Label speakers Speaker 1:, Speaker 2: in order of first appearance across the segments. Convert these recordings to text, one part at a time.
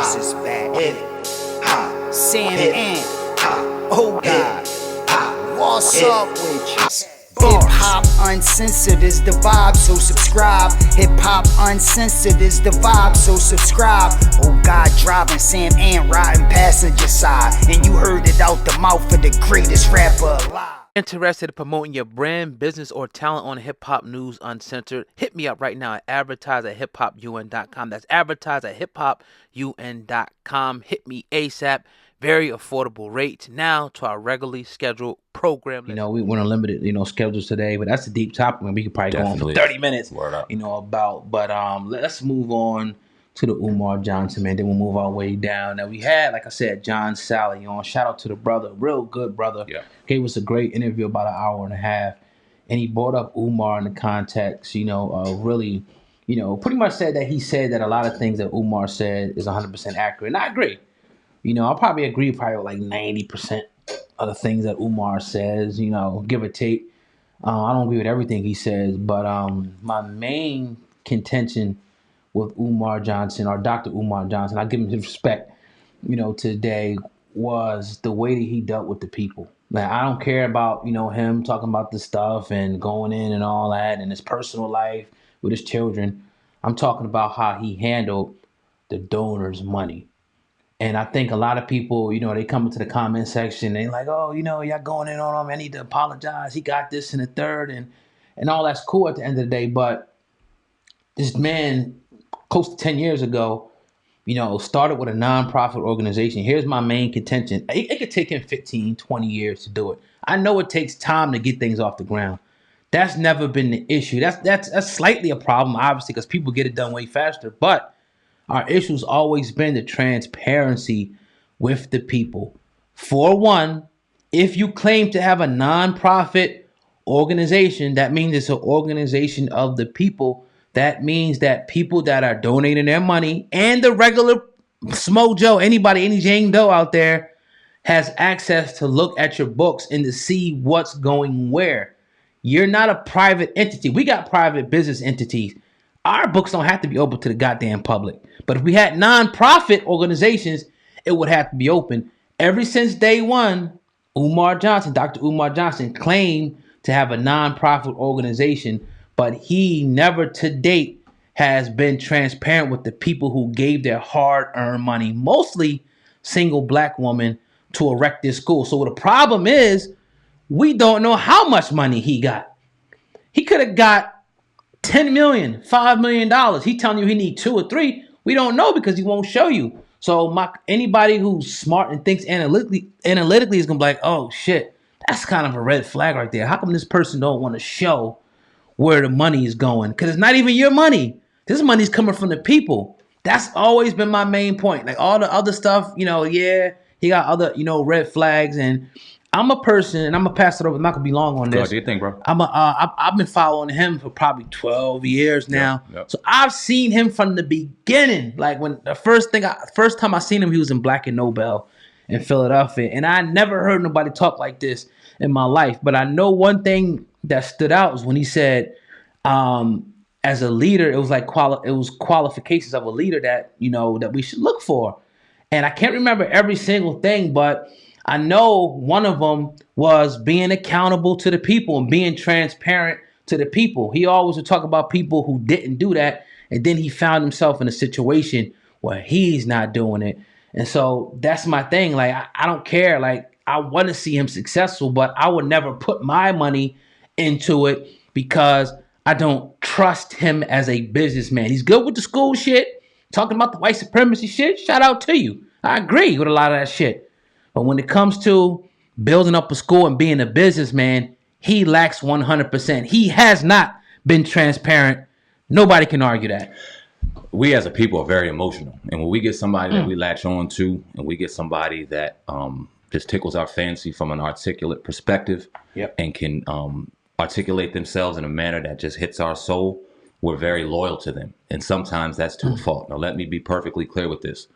Speaker 1: Inquires is back. Samant, Ogod, what's up with you? Hip hop uncensored is the vibe, so subscribe. Hip hop uncensored is the vibe, so subscribe. Ogod driving, Samant riding passenger side, and you heard it out the mouth of the greatest rapper alive.
Speaker 2: Interested in promoting your brand, business, or talent on Hip Hop News Uncensored? Hit me up right now at advertise@hiphopun.com. That's advertise@hiphopun.com. Hit me ASAP. Very affordable rates. Now to our regularly scheduled program.
Speaker 3: We went on limited, schedules today, but that's a deep topic, and we could probably go on for 30 minutes, about. But let's move on to the Umar Johnson, man. Then we'll move our way down. Now we had, like I said, John Sally on. Shout out to the brother, real good brother.
Speaker 4: Yeah.
Speaker 3: Gave us a great interview, about an hour and a half, and he brought up Umar in the context, really, pretty much said that he said that a lot of things that Umar said is 100% accurate, and I agree. I'll probably agree with like 90% of the things that Umar says, give or take. I don't agree with everything he says, but my main contention with Umar Johnson, or Dr. Umar Johnson, I give him his respect, today, was the way that he dealt with the people. Like, I don't care about, him talking about this stuff and going in and all that and his personal life with his children. I'm talking about how he handled the donors' money. And I think a lot of people, they come into the comment section, they like, oh, y'all going in on him. I need to apologize. He got this and the third, and all that's cool at the end of the day. But this man, close to 10 years ago, started with a nonprofit organization. Here's my main contention. It could take him 15, 20 years to do it. I know it takes time to get things off the ground. That's never been the issue. That's slightly a problem, obviously, because people get it done way faster. But our issue's always been the transparency with the people. For one, if you claim to have a nonprofit organization, that means it's an organization of the people. That means that people that are donating their money, and the regular Smo Joe, anybody, any Jane Doe out there, has access to look at your books and to see what's going where. You're not a private entity. We got private business entities. Our books don't have to be open to the goddamn public. But if we had nonprofit organizations, it would have to be open. Ever since day one, Dr. Umar Johnson claimed to have a nonprofit organization, but he never to date has been transparent with the people who gave their hard-earned money, mostly single black women, to erect this school. So the problem is, we don't know how much money he got. He could have got $10 million, $5 million. He telling you he need 2 or 3. We don't know because he won't show you. So anybody who's smart and thinks analytically is gonna be like, oh shit, that's kind of a red flag right there. How come this person don't want to show where the money is going? Because it's not even your money. This money's coming from the people. That's always been my main point. Like all the other stuff, he got other, red flags. And I'm a person, and I'm gonna pass it over. I'm not gonna be long on this.
Speaker 4: What do you think, bro?
Speaker 3: I've been following him for probably 12 years now.
Speaker 4: Yep.
Speaker 3: So I've seen him from the beginning. Like when the first time I seen him, he was in Black and Nobel in Philadelphia, and I never heard nobody talk like this in my life. But I know one thing that stood out was when he said, as a leader, it was like qualifications of a leader that that we should look for. And I can't remember every single thing, but I know one of them was being accountable to the people and being transparent to the people. He always would talk about people who didn't do that, and then he found himself in a situation where he's not doing it. And so that's my thing. Like, I don't care. Like, I want to see him successful, but I would never put my money into it because I don't trust him as a businessman. He's good with the school shit, talking about the white supremacy shit. Shout out to you. I agree with a lot of that shit. But when it comes to building up a school and being a businessman, he lacks 100%. He has not been transparent. Nobody can argue that.
Speaker 4: We as a people are very emotional. And when we get somebody that we latch on to, and we get somebody that just tickles our fancy from an articulate perspective, and can articulate themselves in a manner that just hits our soul, we're very loyal to them. And sometimes that's to a fault. Now, let me be perfectly clear with this.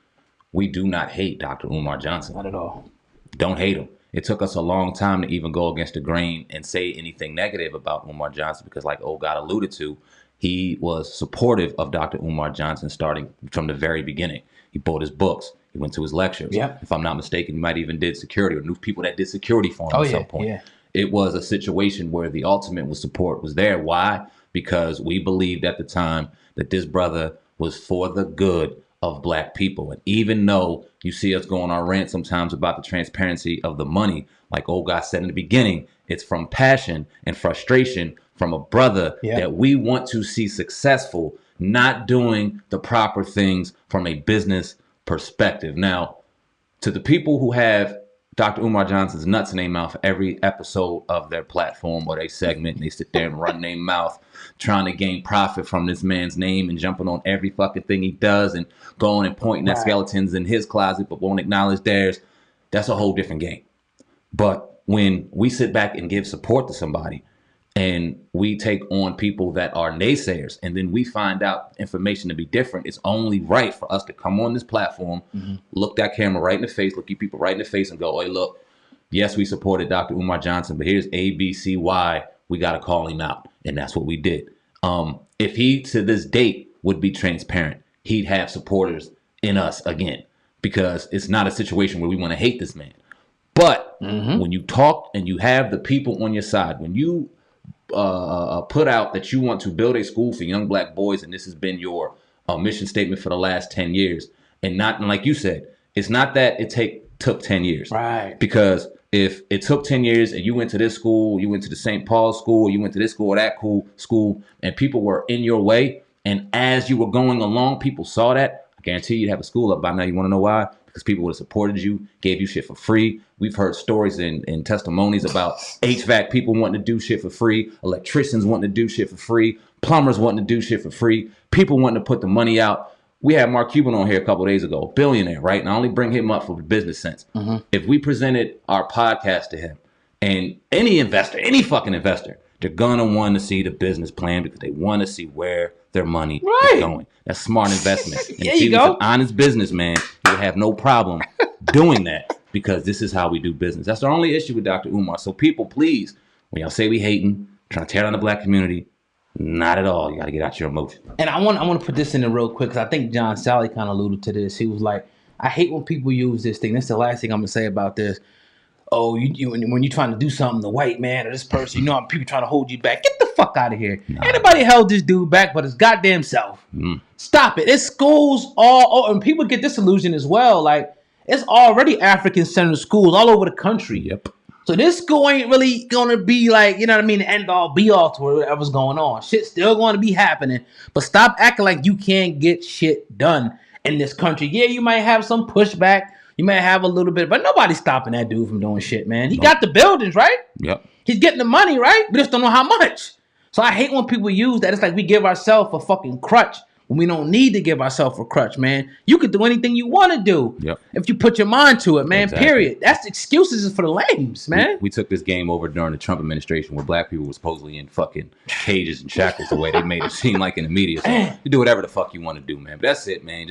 Speaker 4: We do not hate Dr. Umar Johnson.
Speaker 3: Not at all.
Speaker 4: Don't hate him. It took us a long time to even go against the grain and say anything negative about Umar Johnson because, like Ogod alluded to, he was supportive of Dr. Umar Johnson starting from the very beginning. He bought his books. He went to his lectures.
Speaker 3: Yep.
Speaker 4: If I'm not mistaken, he might even did security or knew people that did security for him at some point.
Speaker 3: Yeah.
Speaker 4: It was a situation where the ultimate support was there. Why? Because we believed at the time that this brother was for the good of black people. And even though you see us go on our rant sometimes about the transparency of the money, like Ogod said in the beginning, it's from passion and frustration from a brother that we want to see successful, not doing the proper things from a business perspective. Now, to the people who have Dr. Umar Johnson's nuts in their mouth every episode of their platform or their segment, and they sit there and run their mouth trying to gain profit from this man's name and jumping on every fucking thing he does and going and pointing at skeletons in his closet but won't acknowledge theirs. That's a whole different game. But when we sit back and give support to somebody and we take on people that are naysayers and then we find out information to be different, it's only right for us to come on this platform, look that camera right in the face, look you people right in the face and go, hey, look, yes, we supported Dr. Umar Johnson, but here's A, B, C, Y. We got to call him out. And that's what we did. If he, to this date, would be transparent, he'd have supporters in us again, because it's not a situation where we want to hate this man. But when you talk and you have the people on your side, when you put out that you want to build a school for young black boys, and this has been your mission statement for the last 10 years, and like you said, it's not that it took 10 years.
Speaker 3: Right.
Speaker 4: Because if it took 10 years and you went to this school, you went to the St. Paul school, you went to this school or that school, and people were in your way, and as you were going along, people saw that, I guarantee you'd have a school up by now. You want to know why? Because people would have supported you, gave you shit for free. We've heard stories and testimonies about HVAC people wanting to do shit for free, electricians wanting to do shit for free, plumbers wanting to do shit for free, people wanting to put the money out. We had Mark Cuban on here a couple of days ago, billionaire, right? And I only bring him up for the business sense. If we presented our podcast to him, and any investor, any fucking investor, they're gonna want to see the business plan because they want to see where their money is going. That's smart investment. And if he was an honest businessman, he would have no problem doing that, because this is how we do business. That's the only issue with Dr. Umar. So people, please, when y'all say we hating, trying to tear down the black community, not at all. You got to get out your emotions.
Speaker 3: And I want to put this in there real quick, because I think John Sally kind of alluded to this. He was like, I hate when people use this thing. That's the last thing I'm going to say about this. Oh, when you're trying to do something, the white man or this person, you know, people trying to hold you back. Get the fuck out of here. Nah. Anybody held this dude back but his goddamn self. Stop it. It's schools and people get this illusion as well. Like, it's already African-centered schools all over the country.
Speaker 4: Yep.
Speaker 3: So this school ain't really going to be like, you know what I mean, the end all be all to whatever's going on. Shit's still going to be happening. But stop acting like you can't get shit done in this country. Yeah, you might have some pushback. You may have a little bit, but nobody's stopping that dude from doing shit, man. He got the buildings, right?
Speaker 4: Yep.
Speaker 3: He's getting the money, right? We just don't know how much. So I hate when people use that. It's like we give ourselves a fucking crutch when we don't need to give ourselves a crutch, man. You can do anything you want to do if you put your mind to it, man, period. That's excuses for the lames, man.
Speaker 4: We took this game over during the Trump administration where black people were supposedly in fucking cages and shackles the way they made it seem like in the media. So you do whatever the fuck you want to do, man. But that's it, man.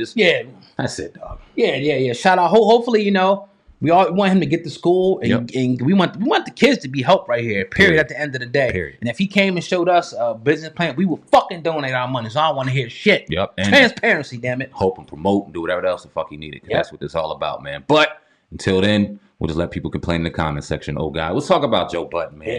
Speaker 4: That's it, dog.
Speaker 3: Yeah. Shout out. Hopefully, you know, we all want him to get to school, and we want the kids to be helped right here. Period. At the end of the day.
Speaker 4: Period.
Speaker 3: And if he came and showed us a business plan, we will fucking donate our money. So I don't want to hear shit.
Speaker 4: Yep. And
Speaker 3: transparency, damn it.
Speaker 4: Hope and promote and do whatever else the fuck he needed. That's what it's all about, man. But until then, we'll just let people complain in the comment section. Oh God, let's talk about Joe Budden, man.